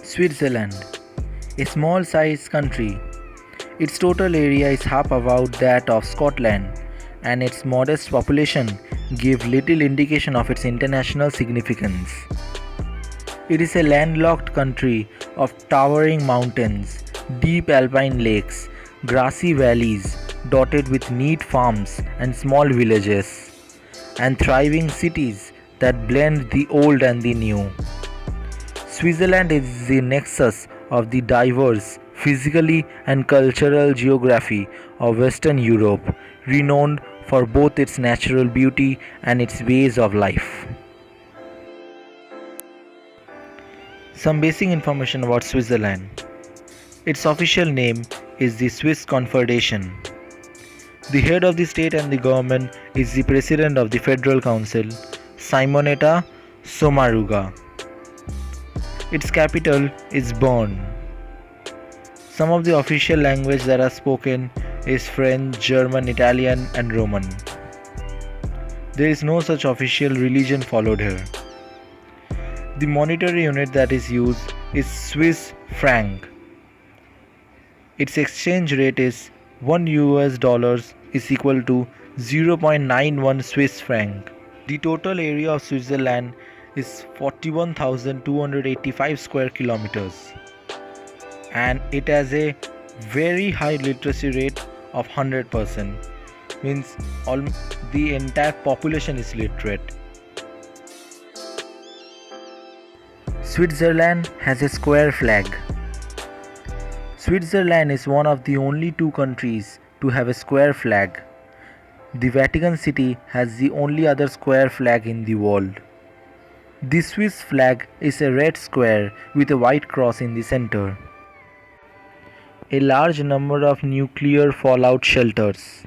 Switzerland, a small sized country. Its total area is half about that of Scotland, and its modest population give little indication of its international significance. It is a landlocked country of towering mountains, deep alpine lakes, grassy valleys dotted with neat farms and small villages, and thriving cities that blend the old and the new. Switzerland is the nexus of the diverse physically and cultural geography of Western Europe, renowned for both its natural beauty and its ways of life. Some basic information about Switzerland. Its official name is the Swiss Confederation. The head of the state and the government is the President of the Federal Council, Simonetta Sommaruga. Its capital is Bern. Some of the official language that are spoken is French, German, Italian and Roman. There is no such official religion followed here. The monetary unit that is used is Swiss franc. Its exchange rate is 1 US dollars is equal to 0.91 Swiss franc. The total area of Switzerland is 41,285 square kilometers, and it has a very high literacy rate of 100%, means all the entire population is literate. Switzerland has a square flag. Switzerland is one of the only two countries to have a square flag. The Vatican City has the only other square flag in the world. The Swiss flag is a red square with a white cross in the center. A large number of nuclear fallout shelters.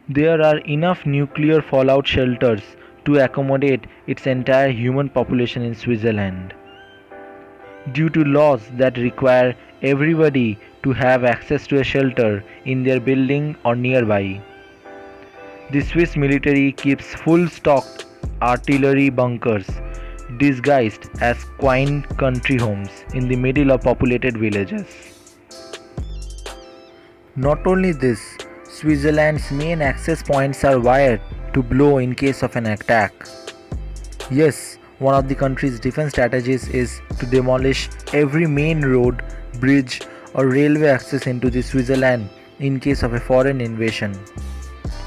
There are enough nuclear fallout shelters to accommodate its entire human population in Switzerland. Due to laws that require everybody to have access to a shelter in their building or nearby, the Swiss military keeps full stocked artillery bunkers disguised as quaint country homes in the middle of populated villages. Not only this, Switzerland's main access points are wired to blow in case of an attack. Yes, one of the country's defense strategies is to demolish every main road, bridge or railway access into the Switzerland in case of a foreign invasion,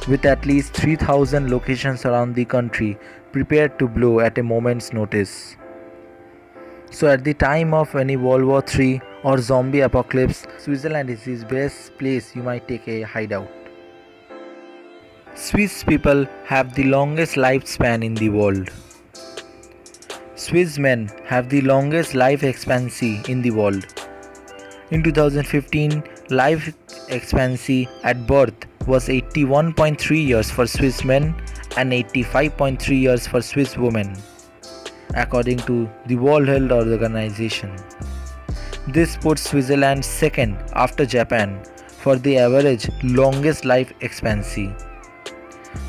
with at least 3,000 locations around the country prepared to blow at a moment's notice. So at the time of any World War III or zombie apocalypse, Switzerland is the best place you might take a hideout. Swiss people have the longest lifespan in the world. Swiss men have the longest life expectancy in the world. In 2015, life expectancy at birth was 81.3 years for Swiss men and 85.3 years for Swiss women, according to the World Health Organization. This puts Switzerland second after Japan for the average longest life expectancy.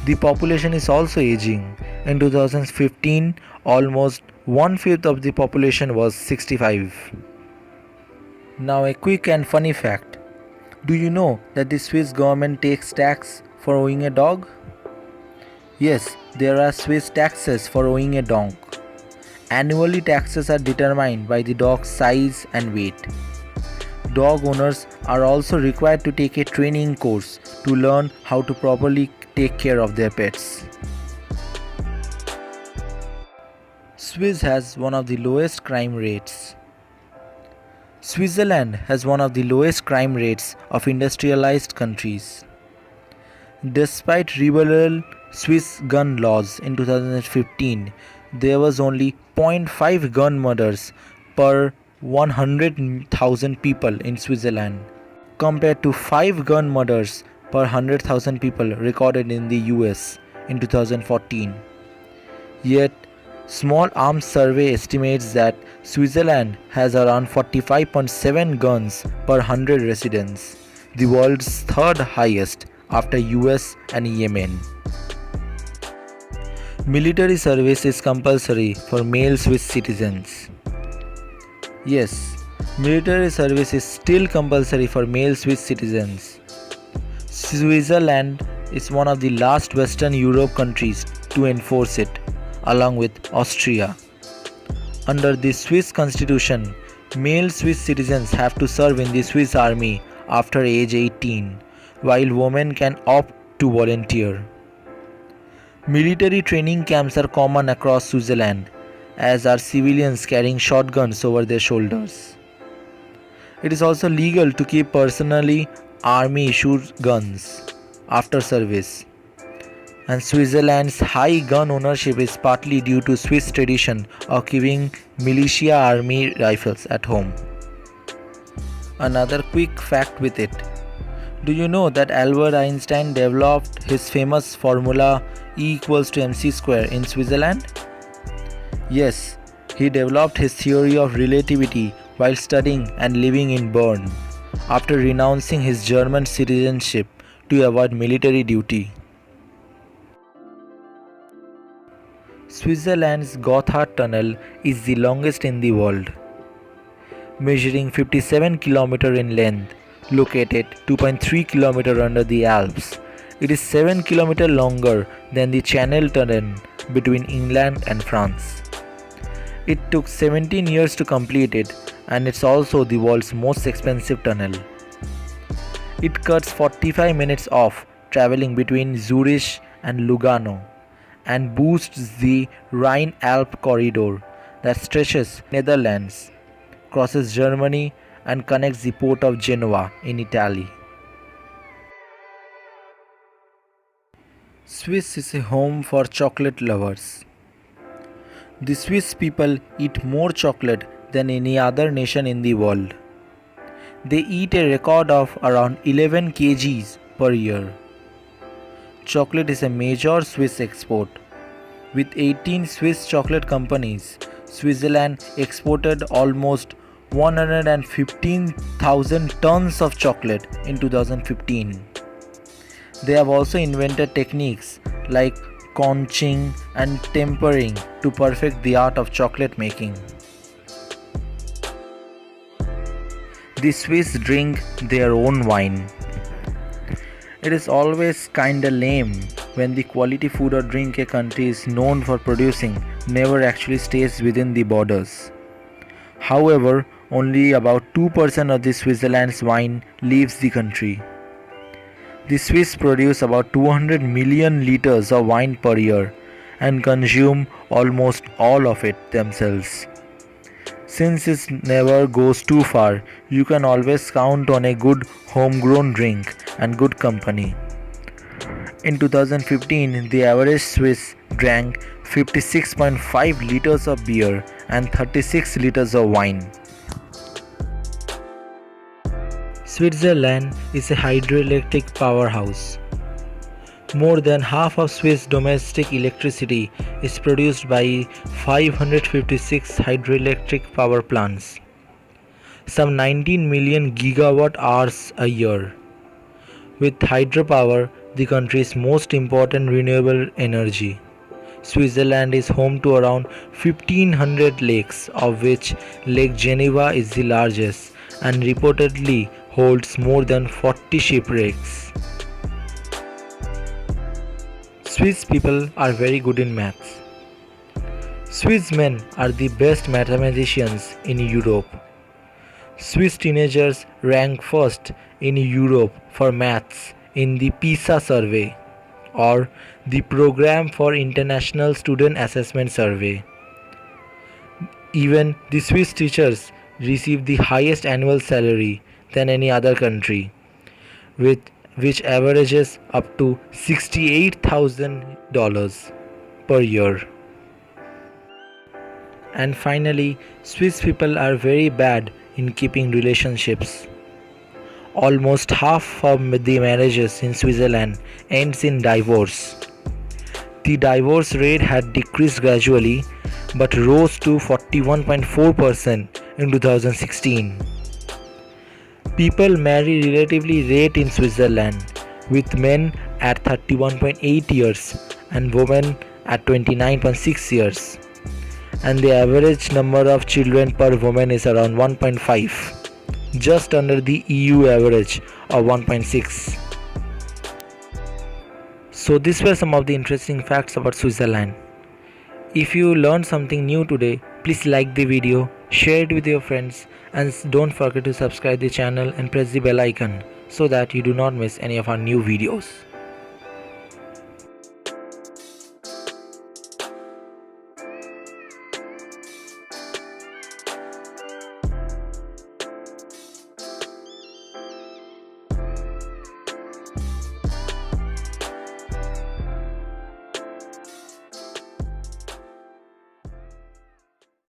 The population is also aging. In 2015, almost 1/5 of the population was 65. Now a quick and funny fact. Do you know that the Swiss government takes tax for owning a dog? Yes, there are Swiss taxes for owning a dog. Annually, taxes are determined by the dog's size and weight. Dog owners are also required to take a training course to learn how to properly take care of their pets. Swiss has one of the lowest crime rates. Switzerland has one of the lowest crime rates of industrialized countries. Despite liberal Swiss gun laws in 2015, there was only 0.5 gun murders per 100,000 people in Switzerland, compared to 5 gun murders per 100,000 people recorded in the US in 2014. Yet, Small Arms Survey estimates that Switzerland has around 45.7 guns per 100 residents, the world's third highest after US and Yemen. Military service is compulsory for male Swiss citizens. Yes, military service is still compulsory for male Swiss citizens. Switzerland is one of the last Western Europe countries to enforce it, along with Austria. Under the Swiss constitution, male Swiss citizens have to serve in the Swiss army after age 18, while women can opt to volunteer. Military training camps are common across Switzerland, as are civilians carrying shotguns over their shoulders. It is also legal to keep personally army issued guns after service. And Switzerland's high gun ownership is partly due to Swiss tradition of keeping militia army rifles at home. Another quick fact with it. Do you know that Albert Einstein developed his famous formula E equals to mc square in Switzerland? Yes, he developed his theory of relativity while studying and living in Bern after renouncing his German citizenship to avoid military duty. Switzerland's Gotthard Tunnel is the longest in the world, measuring 57 km in length, located 2.3 km under the Alps. It is 7 km longer than the Channel Tunnel between England and France. It took 17 years to complete it, and it's also the world's most expensive tunnel. It cuts 45 minutes off traveling between Zurich and Lugano and boosts the Rhine-Alp corridor that stretches Netherlands, crosses Germany and connects the port of Genoa in Italy. Swiss is a home for chocolate lovers. The Swiss people eat more chocolate than any other nation in the world. They eat a record of around 11 kgs per year. Chocolate is a major Swiss export. With 18 Swiss chocolate companies, Switzerland exported almost 115,000 tons of chocolate in 2015. They have also invented techniques like conching and tempering to perfect the art of chocolate making. The Swiss drink their own wine. It is always kinda lame when the quality food or drink a country is known for producing never actually stays within the borders. However, only about 2% of the Switzerland's wine leaves the country. The Swiss produce about 200 million liters of wine per year and consume almost all of it themselves. Since it never goes too far, you can always count on a good homegrown drink and good company. In 2015, the average Swiss drank 56.5 liters of beer and 36 liters of wine. Switzerland is a hydroelectric powerhouse. More than half of Swiss domestic electricity is produced by 556 hydroelectric power plants, some 19 million gigawatt hours a year. With hydropower, the country's most important renewable energy. Switzerland is home to around 1500 lakes, of which Lake Geneva is the largest and reportedly holds more than 40 shipwrecks. Swiss people are very good in maths. Swiss men are the best mathematicians in Europe. Swiss teenagers rank first in Europe for maths in the PISA survey, or the Program for International Student Assessment Survey. Even the Swiss teachers receive the highest annual salary than any other country, which averages up to $68,000 per year. And finally, Swiss people are very bad in keeping relationships. Almost half of the marriages in Switzerland ends in divorce. The divorce rate had decreased gradually but rose to 41.4% in 2016. People marry relatively late in Switzerland, with men at 31.8 years and women at 29.6 years. and the average number of children per woman is around 1.5, just under the EU average of 1.6. So these were some of the interesting facts about Switzerland. If you learned something new today, please like the video, share it with your friends, and don't forget to subscribe the channel and press the bell icon so that you do not miss any of our new videos.